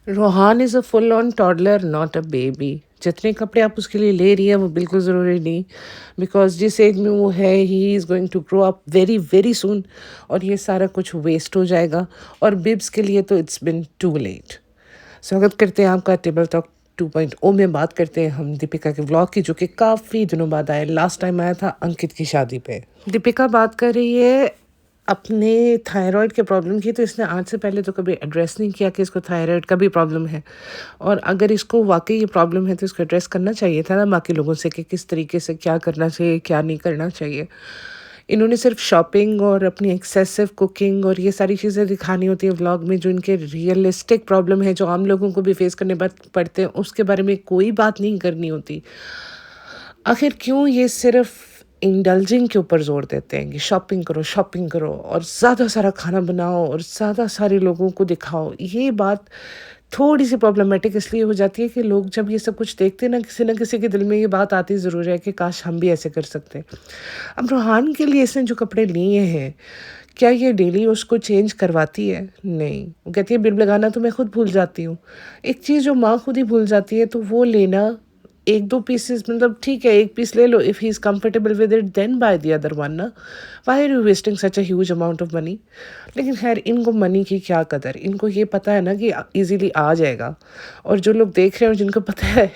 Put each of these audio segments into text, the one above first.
Rohan is a full on toddler not a baby. जितने कपड़े आप उसके लिए ले रही है वो बिल्कुल ज़रूरी नहीं, बिकॉज जिस एज में वो है he is going to grow up very very soon, और ये सारा कुछ वेस्ट हो जाएगा। और बिब्स के लिए तो इट्स बिन टू लेट। स्वागत करते हैं आपका टेबल टॉक 2.0 में। बात करते हैं हम दीपिका के व्लॉग की, जो कि काफ़ी दिनों बाद आए। लास्ट टाइम आया था अंकित की शादी पे। दीपिका बात कर रही है अपने थायराइड के प्रॉब्लम की। तो इसने आज से पहले तो कभी एड्रेस नहीं किया कि इसको थायराइड का भी प्रॉब्लम है, और अगर इसको वाकई ये प्रॉब्लम है तो इसको एड्रेस करना चाहिए था ना बाकी लोगों से, कि किस तरीके से क्या करना चाहिए क्या नहीं करना चाहिए। इन्होंने सिर्फ शॉपिंग और अपनी एक्सेसिव कुकिंग और ये सारी चीज़ें दिखानी होती है व्लॉग में, जो इनके रियलिस्टिक प्रॉब्लम है जो आम लोगों को भी फेस करने पड़ते हैं, उसके बारे में कोई बात नहीं करनी होती। आखिर क्यों ये सिर्फ इंडल्जिंग के ऊपर जोर देते हैं कि शॉपिंग करो और ज़्यादा सारा खाना बनाओ और ज़्यादा सारे लोगों को दिखाओ। ये बात थोड़ी सी प्रॉब्लमेटिक इसलिए हो जाती है कि लोग जब ये सब कुछ देखते हैं ना किसी के दिल में ये बात आती ज़रूर है कि काश हम भी ऐसे कर सकते। अब रोहान के लिए इसने जो कपड़े लिए हैं, क्या ये डेली उसको चेंज करवाती है? नहीं। वो कहती है बिल लगाना तो मैं खुद भूल जाती हूँ। एक चीज़ जो माँ खुद ही भूल जाती है तो वो लेना। एक दो पीसेस मतलब ठीक है, एक पीस ले लो, if he is comfortable with it then buy the other one ना। Why are you wasting such a huge amount of money? लेकिन खैर, इनको मनी की क्या कदर, इनको ये पता है ना कि इजीली आ जाएगा। और जो लोग देख रहे हैं और जिनको पता है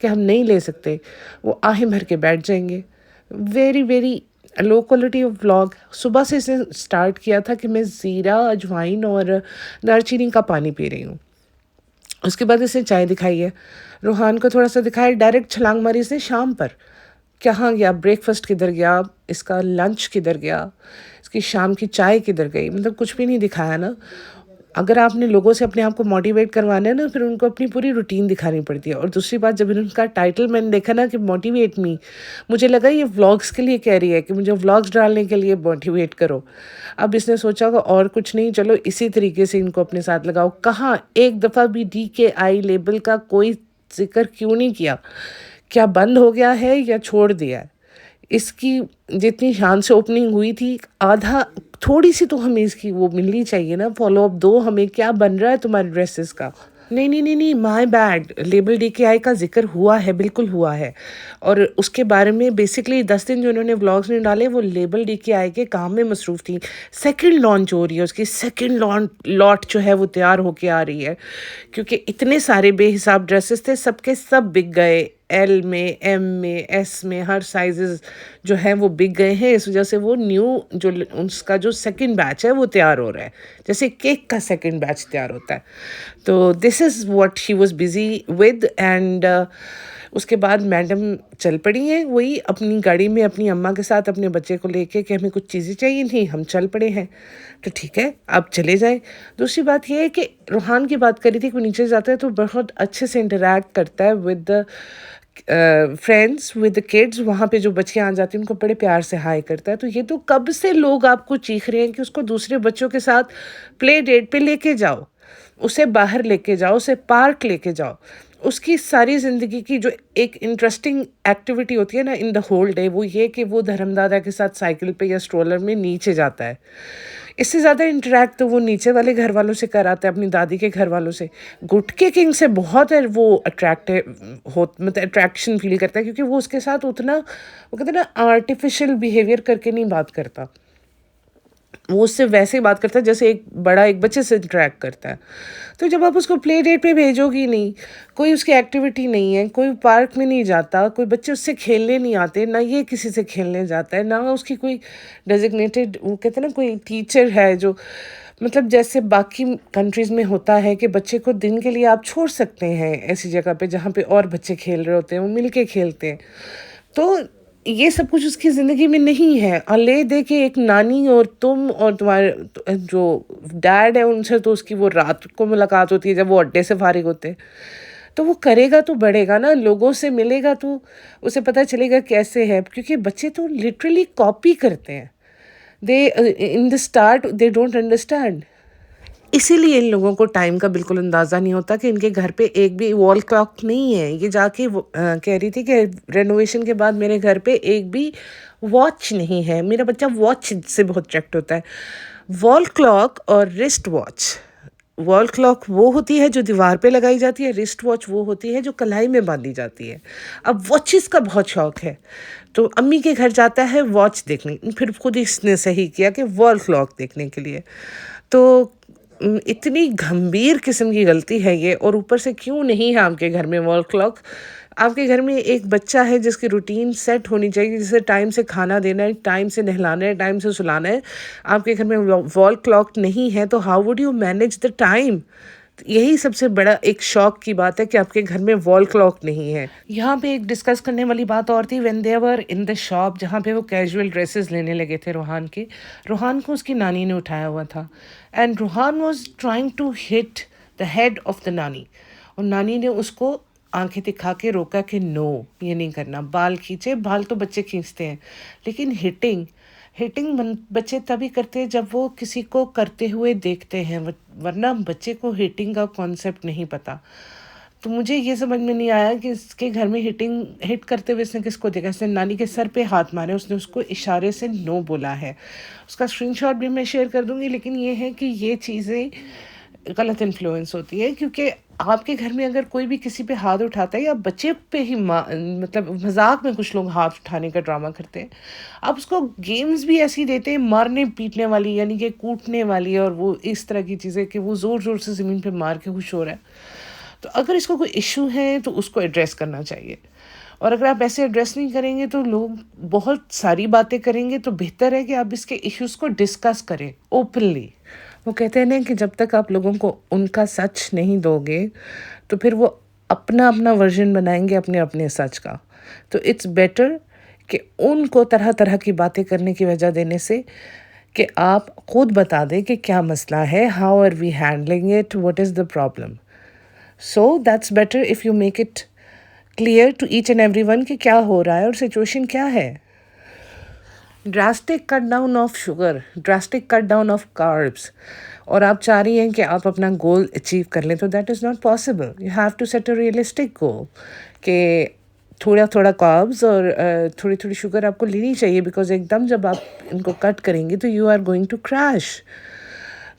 कि हम नहीं ले सकते, वो आहें भर के बैठ जाएंगे। Very very low quality of vlog. सुबह से इसने स्टार्ट किया था कि मैं ज़ीरा, अजवाइन और दालचीनी का पानी पी रही हूँ। उसके बाद इसने चाय दिखाई है, रूहान को थोड़ा सा दिखाया, डायरेक्ट छलांग मारी इसने शाम पर। कहाँ गया ब्रेकफास्ट, किधर गया इसका लंच, किधर गया इसकी शाम की चाय, किधर गई? मतलब कुछ भी नहीं दिखाया ना। अगर आपने लोगों से अपने आप को मोटिवेट करवाना है ना, फिर उनको अपनी पूरी रूटीन दिखानी पड़ती है। और दूसरी बात, जब इनका टाइटल मैंने देखा ना कि मोटिवेट मी, मुझे लगा ये व्लॉग्स के लिए कह रही है कि मुझे व्लॉग्स डालने के लिए मोटिवेट करो। अब इसने सोचा होगा और कुछ नहीं, चलो इसी तरीके से इनको अपने साथ लगाओ। कहाँ एक दफ़ा भी DKI लेबल का कोई जिक्र क्यों नहीं किया? क्या बंद हो गया है या छोड़ दिया है? इसकी जितनी शान से ओपनिंग हुई थी, आधा थोड़ी सी तो हमें इसकी वो मिलनी चाहिए ना, फॉलो अप दो हमें, क्या बन रहा है तुम्हारे ड्रेसेस का। नहीं नहीं नहीं नहीं, माय बैड, लेबल DKI का जिक्र हुआ है, बिल्कुल हुआ है। और उसके बारे में बेसिकली 10 दिन जो इन्होंने व्लॉग्स नहीं डाले, वो लेबल DKI के काम में मसरूफ़ थी। सेकंड लॉन्च हो रही है उसकी, सेकंड लॉट जो है वो तैयार होके आ रही है, क्योंकि इतने सारे बेहिसाब ड्रेसेस थे, सबके सब बिक गए। L में, M में, S में, हर साइजेस जो है वो बिक गए हैं। इस वजह से वो न्यू जो उसका जो सेकंड बैच है वो तैयार हो रहा है, जैसे केक का सेकंड बैच तैयार होता है। तो this is what she was busy with. And उसके बाद मैडम चल पड़ी हैं वही अपनी गाड़ी में अपनी अम्मा के साथ, अपने बच्चे को लेके कि हमें कुछ चीज़ें चाहिए थी, हम चल पड़े हैं। तो ठीक है, आप चले जाए। दूसरी बात ये है कि रूहान की बात करी थी कि वो नीचे जाता है तो बहुत अच्छे से इंटरेक्ट करता है with the friends, with the kids. वहाँ पे जो बच्चियाँ आ जाती हैं उनको बड़े प्यार से हाय करता है। तो ये तो कब से लोग आपको चीख रहे हैं कि उसको दूसरे बच्चों के साथ प्ले डेट पे लेके जाओ, उसे बाहर लेके जाओ, उसे पार्क लेके जाओ। उसकी सारी ज़िंदगी की जो एक इंटरेस्टिंग एक्टिविटी होती है ना इन द होल डे, वो ये कि वो धर्मदादा के साथ साइकिल पे या स्ट्रोलर में नीचे जाता है। इससे ज़्यादा इंटरेक्ट तो वो नीचे वाले घर वालों से कराता है, अपनी दादी के घर वालों से। गुटके किंग से बहुत है वो अट्रैक्टिव हो, मतलब अट्रैक्शन फील करता है, क्योंकि वो उसके साथ उतना, वो कहते हैं ना, आर्टिफिशियल बिहेवियर करके नहीं बात करता। वो उससे वैसे ही बात करता है जैसे एक बड़ा एक बच्चे से इंटरेक्ट करता है। तो जब आप उसको प्ले डेट पे भेजोगी नहीं, कोई उसकी एक्टिविटी नहीं है, कोई पार्क में नहीं जाता, कोई बच्चे उससे खेलने नहीं आते, ना ये किसी से खेलने जाता है, ना उसकी कोई डेजिग्नेटेड, वो कहते हैं ना, कोई टीचर है जो, मतलब जैसे बाकी कंट्रीज़ में होता है कि बच्चे को दिन के लिए आप छोड़ सकते हैं ऐसी जगह पे जहाँ पे और बच्चे खेल रहे होते हैं, वो मिल के खेलते हैं। तो ये सब कुछ उसकी ज़िंदगी में नहीं है। ले दे के एक नानी और तुम और तुम्हारे जो डैड है उनसे तो उसकी वो रात को मुलाकात होती है जब वो अड्डे से फारिग होते हैं। तो वो करेगा तो बढ़ेगा ना, लोगों से मिलेगा तो उसे पता चलेगा कैसे है, क्योंकि बच्चे तो लिटरली कॉपी करते हैं। They in the start they don't understand. इसीलिए इन लोगों को टाइम का बिल्कुल अंदाज़ा नहीं होता कि इनके घर पे एक भी वॉल क्लॉक नहीं है। ये जाके कह रही थी कि रेनोवेशन के बाद मेरे घर पे एक भी वॉच नहीं है। मेरा बच्चा वॉच से बहुत अट्रैक्ट होता है। वॉल क्लॉक और रिस्ट वॉच वॉल क्लॉक वो होती है जो दीवार पे लगाई जाती है, रिस्ट वॉच वो होती है जो कलाई में बांधी जाती है। अब वॉचेस का बहुत शौक है, तो अम्मी के घर जाता है वॉच देखने, फिर खुद इसने सही किया कि वॉल क्लॉक देखने के लिए। तो इतनी गंभीर किस्म की गलती है ये, और ऊपर से क्यों नहीं है आपके घर में वॉल क्लॉक? आपके घर में एक बच्चा है जिसकी रूटीन सेट होनी चाहिए, जिसे टाइम से खाना देना है, टाइम से नहलाना है, टाइम से सुलाना है। आपके घर में वॉल क्लॉक नहीं है, तो how would you manage the time? यही सबसे बड़ा एक शौक की बात है कि आपके घर में वॉल क्लॉक नहीं है। यहाँ पे एक डिस्कस करने वाली बात और थी, when they were in the shop, जहाँ पे वो कैजुअल ड्रेसेस लेने लगे थे रोहान के। रोहान को उसकी नानी ने उठाया हुआ था, and Rohan was trying to hit the head of the nani, और नानी ने उसको आंखें दिखा के रोका कि नो, ये नहीं करना। बाल खींचे, बाल तो बच्चे खींचते हैं, लेकिन हिटिंग हिटिंग बच्चे तभी करते हैं जब वो किसी को करते हुए देखते हैं, वरना बच्चे को हिटिंग का कॉन्सेप्ट नहीं पता। तो मुझे ये समझ में नहीं आया कि इसके घर में हिट करते हुए इसने किसको देखा। इसने नानी के सर पे हाथ मारे, उसने उसको इशारे से नो बोला है। उसका स्क्रीनशॉट भी मैं शेयर कर दूंगी, लेकिन ये है कि ये चीज़ें गलत इन्फ्लुएंस होती है, क्योंकि आपके घर में अगर कोई भी किसी पे हाथ उठाता है, या बच्चे पे ही मतलब मजाक में कुछ लोग हाथ उठाने का ड्रामा करते हैं, आप उसको गेम्स भी ऐसी देते हैं मारने पीटने वाली, यानी कि कूटने वाली, और वो इस तरह की चीज़ें कि वो ज़ोर ज़ोर से ज़मीन पे मार के खुश हो रहा है। तो अगर इसको कोई इशू है तो उसको एड्रेस करना चाहिए, और अगर आप ऐसे एड्रेस नहीं करेंगे तो लोग बहुत सारी बातें करेंगे। तो बेहतर है कि आप इसके इश्यूज़ को डिस्कस करें ओपनली। वो कहते हैं ना कि जब तक आप लोगों को उनका सच नहीं दोगे, तो फिर वो अपना अपना वर्जन बनाएंगे अपने अपने सच का। तो इट्स बेटर कि उनको तरह तरह की बातें करने की वजह देने से कि आप खुद बता दें कि क्या मसला है, how are we handling it, what is the problem. So that's better if you make it clear to each and every one कि क्या हो रहा है और सिचुएशन क्या है। Drastic cut down of sugar, drastic cut down of carbs, और आप चाह रही हैं कि आप अपना गोल अचीव कर लें, तो that is not possible. You have to set a realistic goal कि थोड़ा थोड़ा कार्ब्स और थोड़ी थोड़ी शुगर आपको लेनी चाहिए, बिकॉज एकदम जब आप इनको कट करेंगे तो you are going to crash.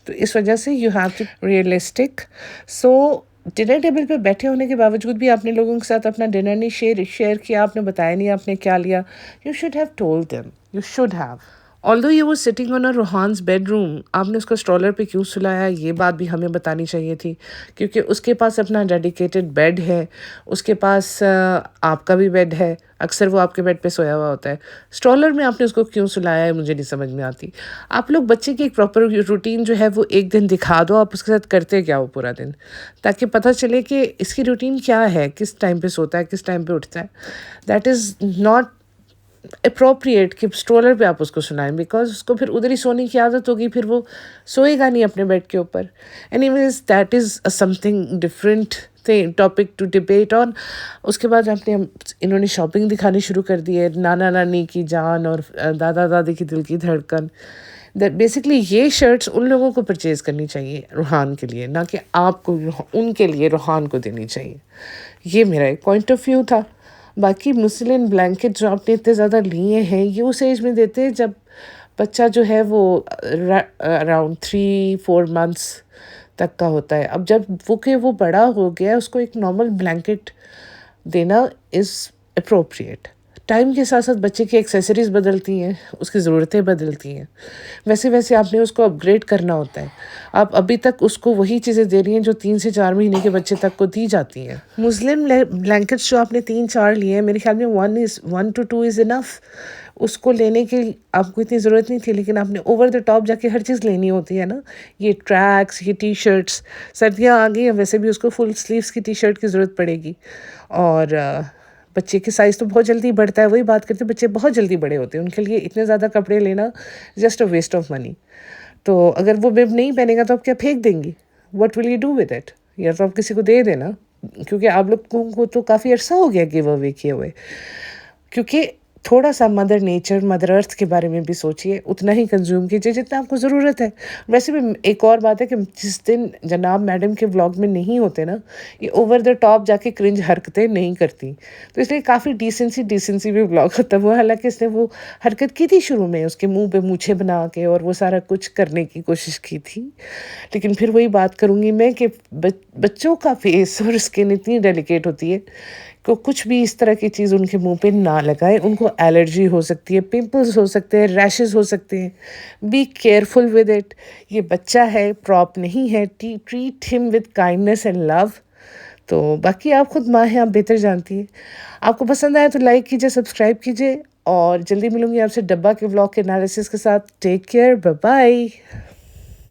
तो इस वजह से you have to realistic. So dinner table पे बैठे होने के बावजूद भी आपने लोगों के साथ अपना डिनर नहीं शेयर किया, आपने बताया नहीं आपने क्या लिया। You should have told them, you should have. Although you वो सिटिंग ऑन अ रोहान्स बेडरूम, आपने उसको स्ट्रॉलर पे क्यों सुलाया, ये बात भी हमें बतानी चाहिए थी, क्योंकि उसके पास अपना डेडिकेटेड बेड है, उसके पास आपका भी बेड है, अक्सर वो आपके बेड पे सोया हुआ होता है। स्ट्रॉलर में आपने उसको क्यों सुलाया है, मुझे नहीं समझ में आती। आप लोग बच्चे की एक प्रॉपर रूटीन जो है वो एक दिन दिखा दो, आप उसके साथ करते क्या हो पूरा दिन, ताकि पता चले कि इसकी रूटीन क्या है, किस टाइम पे सोता है, किस टाइम पे उठता है। दैट इज़ नॉट अप्रोप्रिएट कि स्ट्रोलर पे आप उसको सुनाएं, बिकॉज उसको फिर उधर ही सोने की आदत होगी, फिर वो सोएगा नहीं अपने बेड के ऊपर। Anyways that is something different topic to debate on. उसके बाद आपने इन्होंने शॉपिंग दिखानी शुरू कर दी है, नाना नानी की जान और दादा दादी की दिल की धड़कन। दैट बेसिकली ये शर्ट्स उन लोगों को परचेज़ करनी चाहिए रोहान के लिए, ना कि आपको उनके लिए रोहान को देनी चाहिए। ये मेरा एक पॉइंट ऑफ व्यू था। बाकी मुस्लिन ब्लैंकेट जो आपने इतने ज़्यादा लिए हैं, ये उस एज में देते हैं जब बच्चा जो है वो अराउंड 3-4 मंथ्स तक का होता है। अब जब वो बड़ा हो गया, उसको एक नॉर्मल ब्लैंकेट देना इज़ अप्रोप्रिएट। टाइम के साथ साथ बच्चे की एक्सेसरीज़ बदलती हैं, उसकी ज़रूरतें बदलती हैं, वैसे वैसे आपने उसको अपग्रेड करना होता है। आप अभी तक उसको वही चीज़ें दे रही हैं जो 3 से 4 महीने के बच्चे तक को दी जाती हैं। मुस्लिम ब्लैंकेट्स जो आपने 3-4 लिए हैं, मेरे ख्याल में 1 to 2 इज़ इनफ। उसको लेने की आपको इतनी ज़रूरत नहीं थी, लेकिन आपने ओवर द टॉप जाके हर चीज़ लेनी होती है ना। ये ट्रैक्स, ये टी शर्ट्स, सर्दियाँ आ गई हैं, वैसे भी उसको फुल स्लीव्स की टी शर्ट की ज़रूरत पड़ेगी। और बच्चे के साइज़ तो बहुत जल्दी बढ़ता है, वही बात करते हैं, बच्चे बहुत जल्दी बड़े होते हैं, उनके लिए इतने ज़्यादा कपड़े लेना just a waste of money. तो अगर वो बिब नहीं पहनेगा तो आप क्या फेंक देंगी? What will you do with it? या तो आप किसी को दे देना, क्योंकि आप लोगों को तो काफ़ी अर्सा हो गया गिव अवे किए हुए। क्योंकि थोड़ा-सा मदर नेचर, मदर अर्थ के बारे में भी सोचिए, उतना ही कंज़्यूम कीजिए जितना आपको ज़रूरत है। वैसे भी एक और बात है कि जिस दिन जनाब मैडम के व्लॉग में नहीं होते ना, ये ओवर द टॉप जाके क्रिंज हरकतें नहीं करती। तो इसलिए काफ़ी डिसेंसी में व्लॉग होता है वो, हालाँकि इसने वो हरकत की थी शुरू में, उसके मुँह पे मूछें बना के और वो सारा कुछ करने की कोशिश की थी। लेकिन फिर वही बात करूँगी मैं कि बच्चों का फेस और स्किन इतनी डेलिकेट होती है को कुछ भी इस तरह की चीज़ उनके मुँह पे ना लगाएँ, उनको एलर्जी हो सकती है, पिंपल्स हो सकते हैं, रैशेज़ हो सकते हैं। Be careful with it. ये बच्चा है, प्रॉप नहीं है, treat him with kindness and love. तो बाकी आप खुद माँ हैं, आप बेहतर जानती हैं। आपको पसंद आया तो लाइक कीजिए, सब्सक्राइब कीजिए और जल्दी मिलूँगी आपसे डब्बा के व्लॉग के एनालिसिस के साथ। Take care, bye bye.